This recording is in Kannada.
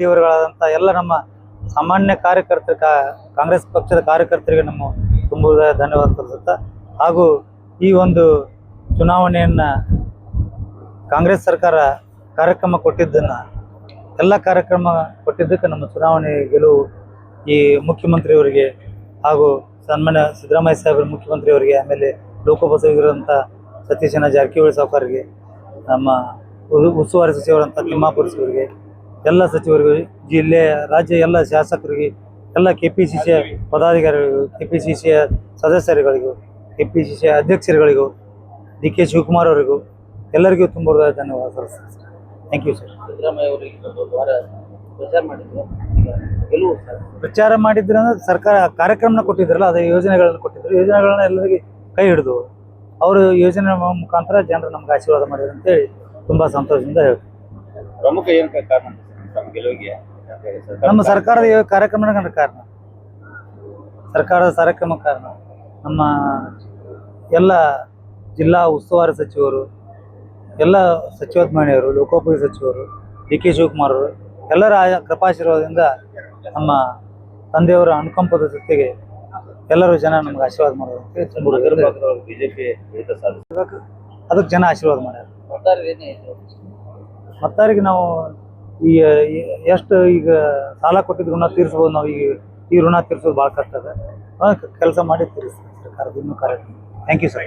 ದೇವರುಗಳಾದಂಥ ಎಲ್ಲ ನಮ್ಮ ಸಾಮಾನ್ಯ ಕಾರ್ಯಕರ್ತರ ಕಾಂಗ್ರೆಸ್ ಪಕ್ಷದ ಕಾರ್ಯಕರ್ತರಿಗೆ ನಮ್ಮ ತುಂಬ ಧನ್ಯವಾದ ತಿಳಿಸುತ್ತಾ, ಹಾಗೂ ಈ ಒಂದು ಚುನಾವಣೆಯನ್ನು ಕಾಂಗ್ರೆಸ್ ಸರ್ಕಾರ ಕಾರ್ಯಕ್ರಮ ಕೊಟ್ಟಿದ್ದನ್ನು ಎಲ್ಲ ಕಾರ್ಯಕ್ರಮ ಕೊಟ್ಟಿದ್ದಕ್ಕೆ ನಮ್ಮ ಚುನಾವಣೆ ಗೆಲುವು ಈ ಮುಖ್ಯಮಂತ್ರಿಯವರಿಗೆ ಹಾಗೂ ಸನ್ಮಾನ್ಯ ಸಿದ್ದರಾಮಯ್ಯ ಸಾಹೇಬರ ಮುಖ್ಯಮಂತ್ರಿಯವರಿಗೆ, ಆಮೇಲೆ ಲೋಕೋಪಯೋಗಿರುವಂಥ ಸತೀಶನ ಜಾರಕಿಹೊಳಿ ಸಾವುಕಾರರಿಗೆ, ನಮ್ಮ ಉಸ್ತುವಾರಿ ಸಚಿವರಂಥ ತಿಮ್ಮಾಪುರ ಸಚಿವರಿಗೆ, ಎಲ್ಲ ಸಚಿವರಿಗೂ, ಜಿಲ್ಲೆ ರಾಜ್ಯ ಎಲ್ಲ ಶಾಸಕರಿಗೆ, ಎಲ್ಲ KPCC ಪದಾಧಿಕಾರಿಗಳಿಗೂ, KPCC ಸದಸ್ಯರುಗಳಿಗೂ, KPCC ಅಧ್ಯಕ್ಷರುಗಳಿಗೂ, DK Shivakumar ಅವರಿಗೂ ಎಲ್ಲರಿಗೂ ತುಂಬ ಧನ್ಯವಾದ ಸಲ್ಲಿಸ್ತೀನಿ sir. Thank you sir. Siddaramaiah ಅವರಿಗೆ ಪ್ರಚಾರ ಮಾಡಿದ್ರು, ಗೆಲುವು ಸರ್ ಪ್ರಚಾರ ಮಾಡಿದ್ರೆ ಅಂದ್ರೆ ಸರ್ಕಾರ ಕಾರ್ಯಕ್ರಮನ ಕೊಟ್ಟಿದ್ರಲ್ಲ, ಅದೇ ಯೋಜನೆಗಳನ್ನು ಕೊಟ್ಟಿದ್ರು. ಯೋಜನೆಗಳನ್ನ ಎಲ್ಲರಿಗೆ ಕೈ ಹಿಡಿದು ಅವರು ಯೋಜನೆ ಮುಖಾಂತರ ಜನರು ನಮ್ಗೆ ಆಶೀರ್ವಾದ ಮಾಡಿದ್ರು ಅಂತೇಳಿ ತುಂಬ ಸಂತೋಷದಿಂದ ಹೇಳ್ತೀವಿ. ಪ್ರಮುಖ ಏನು ಕಾರಣ ನಮ್ಮ ಗೆಲುವಿಗೆ? ನಮ್ಮ ಸರ್ಕಾರದ ಕಾರ್ಯಕ್ರಮಗಳ ಕಾರಣ, ಸರ್ಕಾರದ ಕಾರ್ಯಕ್ರಮ ಕಾರಣ. ನಮ್ಮ ಎಲ್ಲ ಜಿಲ್ಲಾ ಉಸ್ತುವಾರಿ ಸಚಿವರು, ಎಲ್ಲ ಸಚಿವ ಮಹಿಳೆಯರು, ಲೋಕೋಪಯೋಗಿ ಸಚಿವರು, DK ಶಿವಕುಮಾರ್ ಅವರು ಎಲ್ಲರ ಕೃಪಾಶೀರ್ವಾದದಿಂದ ನಮ್ಮ ತಂದೆಯವರ ಅನುಕಂಪದ ಜೊತೆಗೆ ಎಲ್ಲರೂ ಜನ ನಮ್ಗೆ ಆಶೀರ್ವಾದ ಮಾಡೋದು. ಬಿಜೆಪಿ ಅದಕ್ಕೆ ಜನ ಆಶೀರ್ವಾದ ಮಾಡ್ಯಾರ. ಮತ್ತಾರಿಗೆ ನಾವು ಈಗ ಎಷ್ಟು ಈಗ ಸಾಲ ಕೊಟ್ಟಿದ್ದು ಋಣ ತೀರಿಸ್ಬೋದು. ನಾವು ಈ ಋಣ ತೀರಿಸೋದು ಭಾಳ ಕಷ್ಟ ಅದ. ಕೆಲಸ ಮಾಡಿ ತೀರಿಸ್ತೀವಿ ಸರ್ಕಾರದ ಇನ್ನೂ ಕಾರ್ಯಕ್ರಮ. Thank you sir.